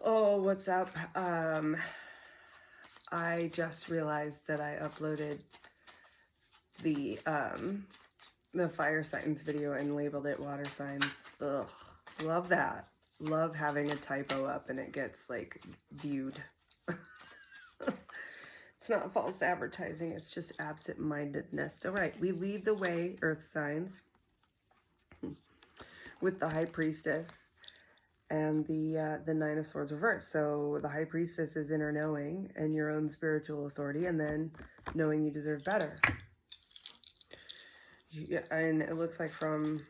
Oh, what's up? I just realized that I uploaded the fire signs video and labeled it water signs. Ugh, love that. Love having a typo up and it gets like viewed. It's not false advertising, it's just absent-mindedness. All right, we lead the way, earth signs, with the high priestess and the Nine of Swords reversed. So the high priestess is inner knowing and your own spiritual authority, and then knowing you deserve better. Yeah, and it looks like from,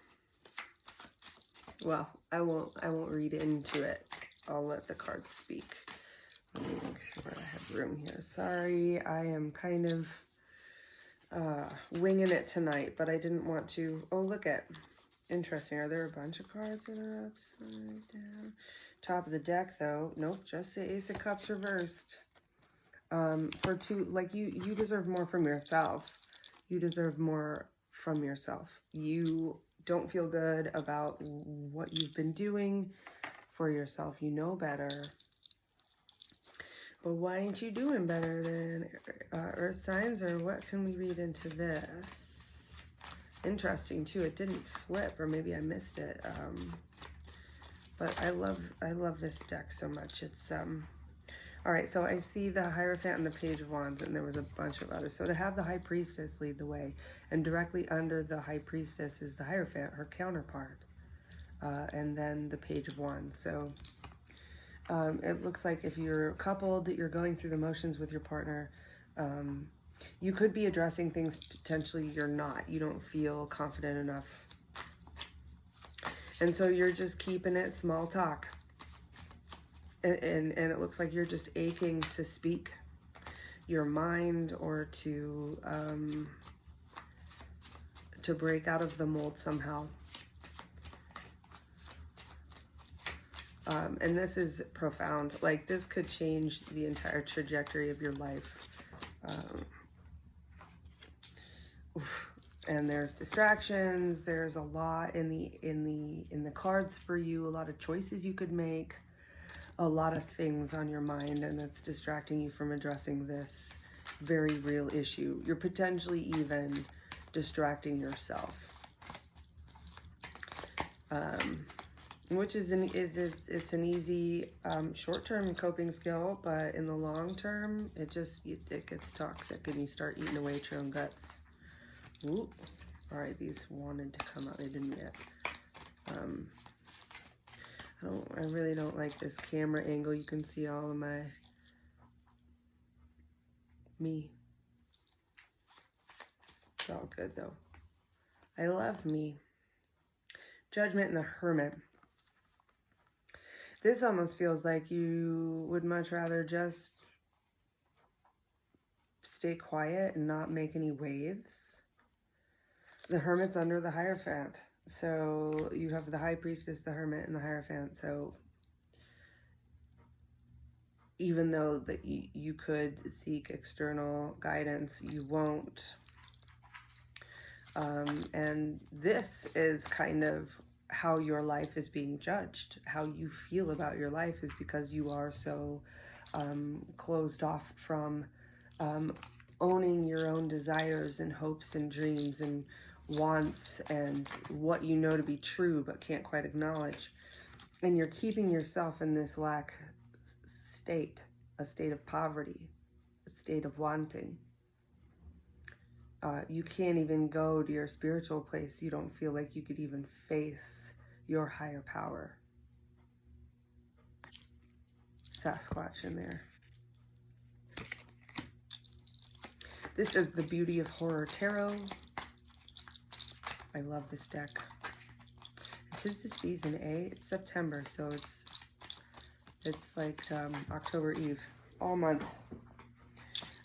well, I won't read into it. I'll let the cards speak. Let me make sure I have room here. Sorry, I am kind of winging it tonight, but I didn't want to. Oh, look at. Interesting. Are there a bunch of cards that are upside down? Top of the deck, though. Nope, just the Ace of Cups reversed. For two, like you deserve more from yourself. You deserve more from yourself. You don't feel good about what you've been doing for yourself. You know better. But why ain't you doing better than earth signs, or what can we read into this? Interesting too, it didn't flip, or maybe I missed it. But I love this deck so much. It's all right, so I see the Hierophant and the Page of Wands, and there was a bunch of others. So to have the High Priestess lead the way, and directly under the High Priestess is the Hierophant, her counterpart, and then the Page of Wands. So it looks like if you're coupled, you're going through the motions with your partner. You could be addressing things potentially you're not. You don't feel confident enough. And so you're just keeping it small talk. And it looks like you're just aching to speak your mind, or to break out of the mold somehow. And this is profound. Like, this could change the entire trajectory of your life. And there's distractions. There's a lot in the cards for you. A lot of choices you could make. A lot of things on your mind, and that's distracting you from addressing this very real issue. You're potentially even distracting yourself, which is it's an easy short-term coping skill, but in the long term, it gets toxic, and you start eating away at your own guts. Ooh. All right, these wanted to come out, they didn't yet. I really don't like this camera angle. You can see all of me. It's all good though. I love me. Judgment and the Hermit. This almost feels like you would much rather just stay quiet and not make any waves. The Hermit's under the Hierophant. So you have the High Priestess, the Hermit, and the Hierophant. So even though that you could seek external guidance, you won't. And this is kind of how your life is being judged. How you feel about your life is because you are so closed off from owning your own desires and hopes and dreams and wants and what you know to be true but can't quite acknowledge. And you're keeping yourself in this lack state, a state of poverty, a state of wanting. You can't even go to your spiritual place. You don't feel like you could even face your higher power. Sasquatch in there. This is the Beauty of Horror Tarot. I love this deck. It is the season, eh? It's September, so it's like October Eve, all month.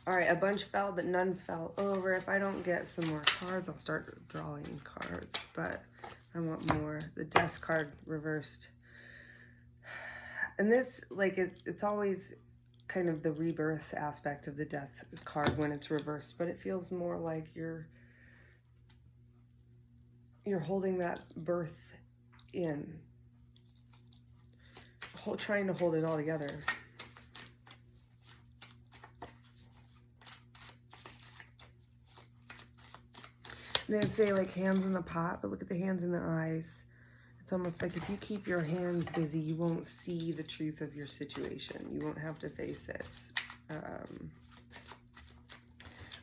All right, a bunch fell, but none fell over. If I don't get some more cards, I'll start drawing cards, but I want more. The Death card reversed. And this, like, it's always kind of the rebirth aspect of the Death card when it's reversed, but it feels more like you're holding that birth in. trying to hold it all together. They'd say like hands in the pot, but look at the hands in the eyes. It's almost like if you keep your hands busy, you won't see the truth of your situation. You won't have to face it.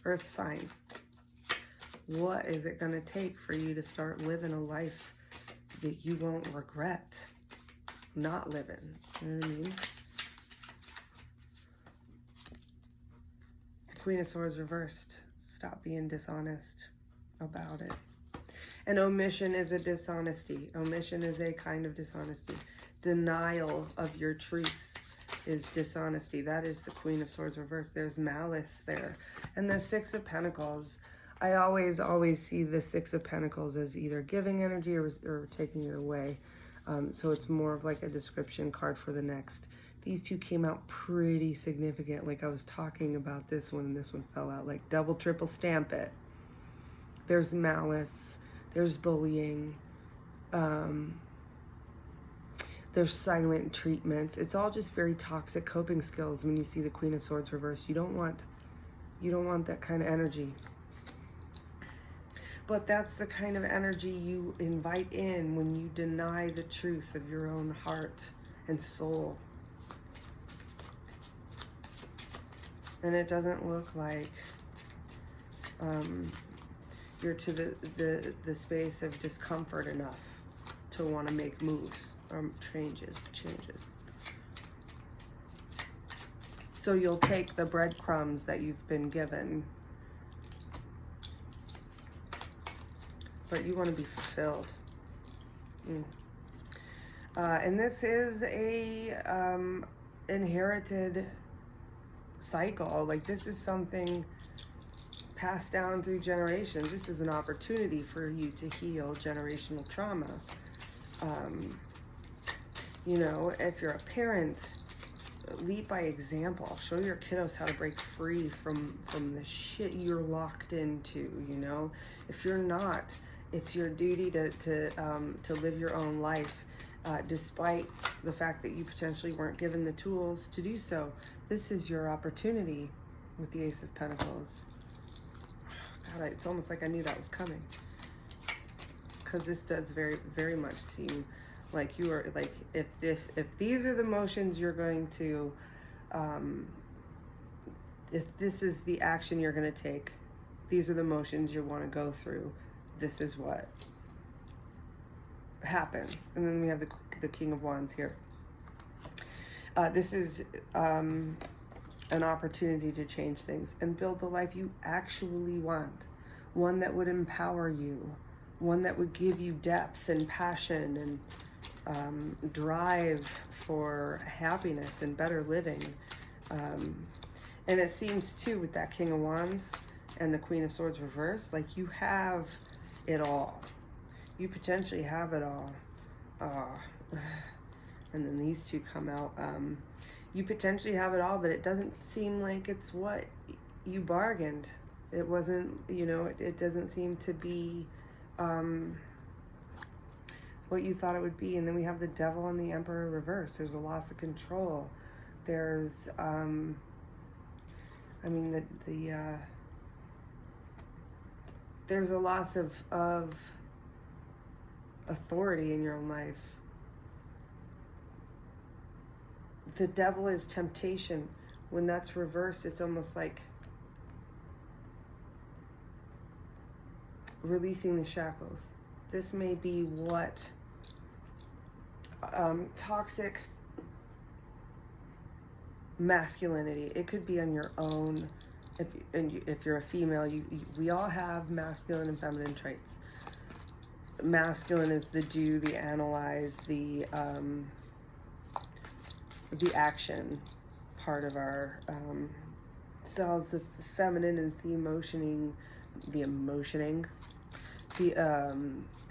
Earth sign. What is it going to take for you to start living a life that you won't regret not living? You know what I mean? Queen of Swords reversed. Stop being dishonest about it. And omission is a dishonesty. Omission is a kind of dishonesty. Denial of your truths is dishonesty. That is the Queen of Swords reversed. There's malice there. And the Six of Pentacles, I always see the Six of Pentacles as either giving energy or taking it away. So it's more of like a description card for the next. These two came out pretty significant. Like I was talking about this one and this one fell out. Like double, triple stamp it. There's malice. There's bullying. There's silent treatments. It's all just very toxic coping skills when you see the Queen of Swords reversed. You don't want that kind of energy. But that's the kind of energy you invite in when you deny the truth of your own heart and soul. And it doesn't look like you're to the space of discomfort enough to want to make moves or changes. So you'll take the breadcrumbs that you've been given, but you want to be fulfilled. And this is a inherited cycle. Like this is something passed down through generations. This is an opportunity for you to heal generational trauma. You know, if you're a parent, lead by example. Show your kiddos how to break free from the shit you're locked into, you know? If you're not, it's your duty to live your own life, despite the fact that you potentially weren't given the tools to do so. This is your opportunity with the Ace of Pentacles. God, it's almost like I knew that was coming. Because this does very, very much seem like you are, like, if these are the motions you're going to, if this is the action you're going to take, these are the motions you want to go through, this is what happens. And then we have the King of Wands here. This is an opportunity to change things and build the life you actually want. One that would empower you. One that would give you depth and passion and drive for happiness and better living. And it seems too with that King of Wands and the Queen of Swords reversed, like you have it all. You potentially have it all. And then these two come out. You potentially have it all, but it doesn't seem like it's what you bargained. It wasn't, you know, it doesn't seem to be what you thought it would be. And then we have the Devil and the Emperor reverse. There's a loss of control. There's, I mean, there's a loss of authority in your own life. The Devil is temptation. When that's reversed, it's almost like releasing the shackles. This may be what toxic masculinity. It could be on your own. If you're a female, we all have masculine and feminine traits. Masculine is the do, the analyze, the action part of our selves. The feminine is the emotioning, the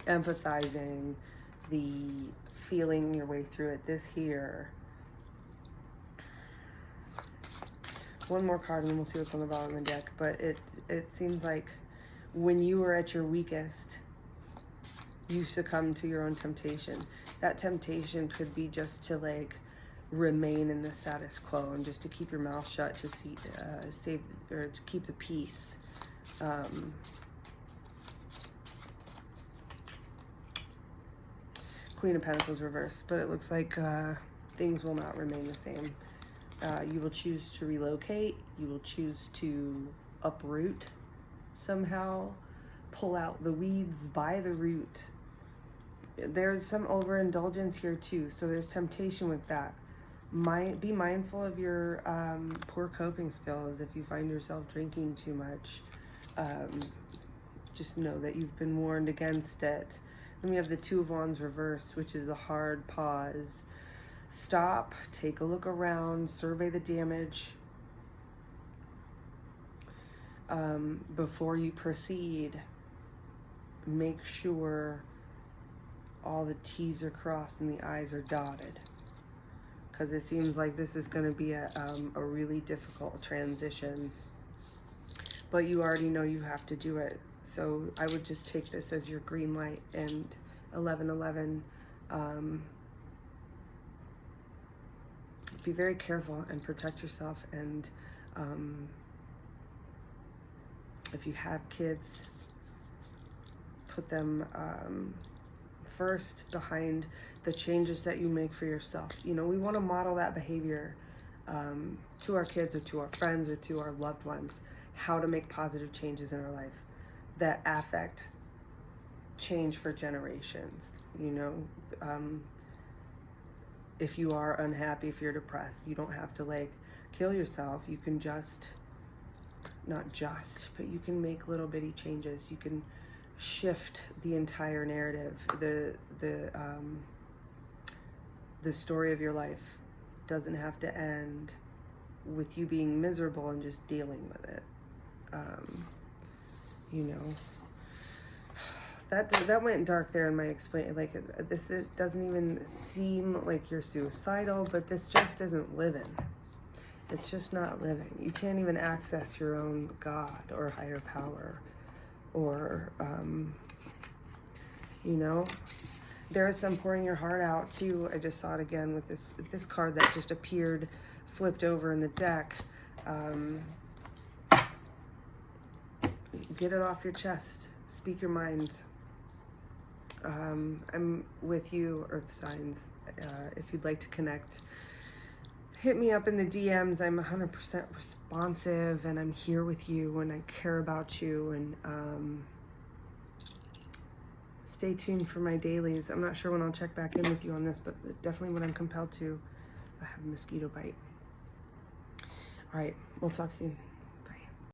empathizing, the feeling your way through it. This here. One more card and then we'll see what's on the bottom of the deck. But it seems like when you were at your weakest, you succumb to your own temptation. That temptation could be just to like remain in the status quo and just to keep your mouth shut, to save or to keep the peace. Queen of Pentacles reversed, but it looks like things will not remain the same. You will choose to relocate. You will choose to uproot somehow, pull out the weeds by the root. There's some overindulgence here too, so there's temptation with that. Be mindful of your poor coping skills. If you find yourself drinking too much, just know that you've been warned against it. Then we have the Two of Wands reversed, which is a hard pause. Stop, take a look around, survey the damage before you proceed. Make sure all the T's are crossed and the I's are dotted, because it seems like this is going to be a really difficult transition, but you already know you have to do it. So I would just take this as your green light. And 1111, be very careful and protect yourself. And if you have kids, put them first behind the changes that you make for yourself. You know, we want to model that behavior to our kids or to our friends or to our loved ones, how to make positive changes in our life that affect change for generations. You know, if you are unhappy, if you're depressed, you don't have to like kill yourself. You can just, not just, but you can make little bitty changes. You can shift the entire narrative. The story of your life doesn't have to end with you being miserable and just dealing with it. You know, that went dark there in my explain. Like this, it doesn't even seem like you're suicidal, but this just isn't living. It's just not living. You can't even access your own God or higher power, or you know, there is some pouring your heart out too. I just saw it again with this card that just appeared flipped over in the deck. Get it off your chest. Speak your mind. I'm with you, Earth signs. If you'd like to connect, hit me up in the DMs. I'm 100% responsive, and I'm here with you, and I care about you. And stay tuned for my dailies. I'm not sure when I'll check back in with you on this, but definitely when I'm compelled to. I have a mosquito bite. All right, we'll talk soon.